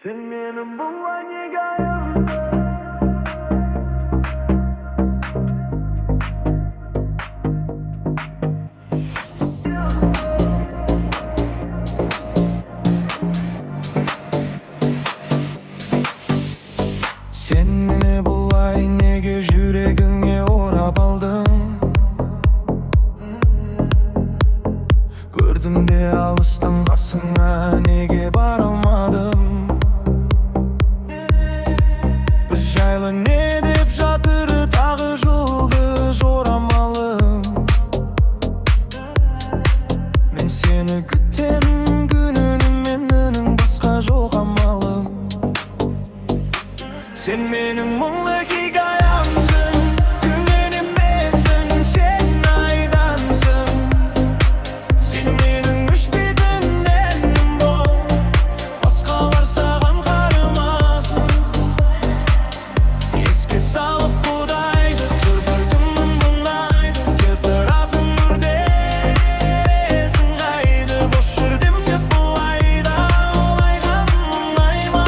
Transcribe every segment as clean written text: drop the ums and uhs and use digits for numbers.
Sen benim bulay hikayemde. Sen meni bulay nege yüreğine orap aldın. Gördüm de alıştım qasыңа nege baralmadım. Biz jaylı ne dep жатыр тағы жұлдыз орамалым. Мен сені күтем күнүнү менің басқа жоқ амалым. Sen benim мұңлы хикаямсың, күннен емессің, сен айдансың. Sen менің өшпейтін әнім бол, басқалар саған қарамасын. Еске салып құдайды, түрбірдімін мұнайды, келтіратын үрдесің қайды. Бос жүрдім деп бұлайда, олай жаным мұңайма.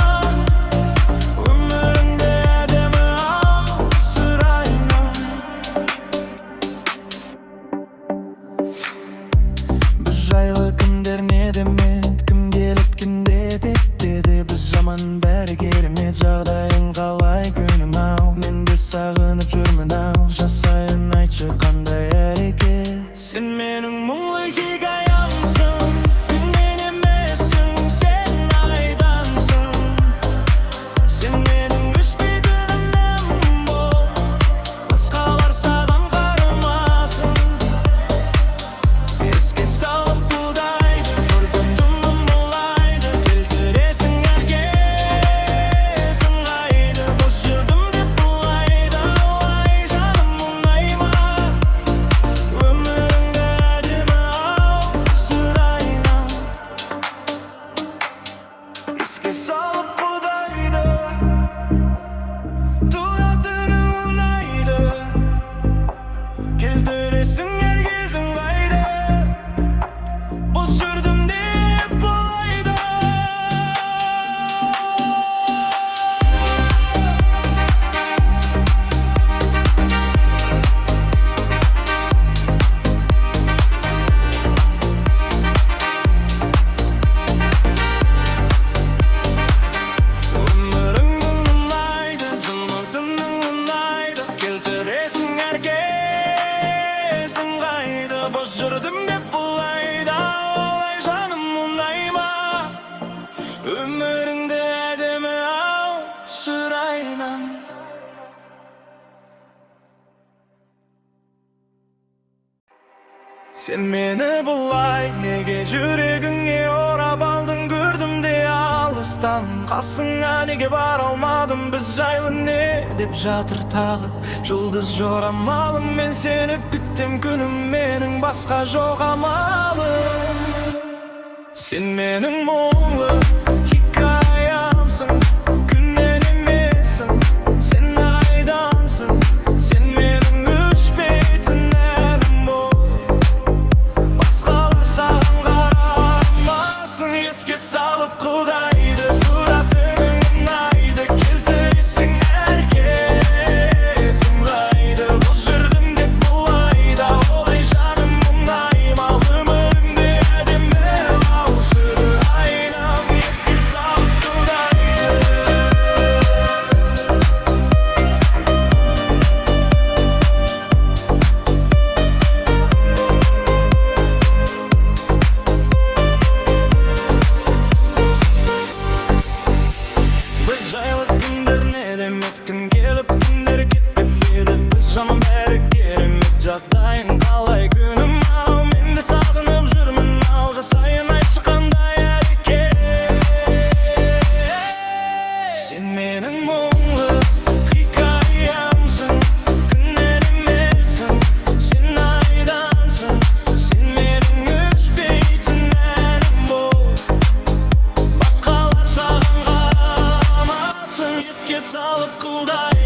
Өміріңде әдемі асырайын. Біз жайлы кімдер не демет, кім келіп кім деп еттеді. Біз жаман бәрі керемет, жағдайың қалай күнім ау. Мен де сағынып жүрмін ау, жасайын айтшы қандай әрекет. Sen менің мұңлы хикаямсың, күннен емессің, сен айдансың. Sen менің өшпейтін әнім бол, басқалар саған қарамасын. Еске салып құдайды, көргендімін мұлайды, келтіресің әркесің қайды. Бос жүрдім деп бұлайда, олай жаным мұңайма. Өміріңді әдемі асырайын. Еске салып құдайды, туратыны ұнайды, келтіресің әркесің қайды. Бос жүрдім деп бұлайда. Өміріңнің ұнайды, жұмақтының ұнайды, келтіресің әркесің қайды. Бос жүрдім деп бұлайда, олай жаным мұңайма. Өміріңді әдемі асырайын. Sen meni бұлай неге жүрегіңе орап алдың. Көрдім де алыстан, қасыңа неге бара алмадым. Біз жайлы не деп жатыр тағы жұлдыз жорамалым. Мен сені күттім күнім менің, басқа жоқ амалым. Sen менің мұңлы хикаямсың, күннен емессің, сен айдансың. Sen менің өшпейтін әнім бол, басқалар саған қарамасын. Еске салып құдайды, туратының ұнайды, келтіресің әркесің қайды. Бос жүрдім деп бұлайда, олай жаным мұңайма. Өміріңде әдемі асырайын. Еске салып құдайды. Біз жайлы күндер не демет, кім келіп кімдер кетпеді. Біз жаман бәрі керемет, жағдайың қалай күнім ау. Мен де сағынып жүрмін ау, жасайын айтшы қандай әрекет. Sen менің мұңлы хикаямсың, күннен емессің, сен айдансың. Sen менің өшпейтін әнім бол, басқалар саған қарамасын. Еске салып құдай.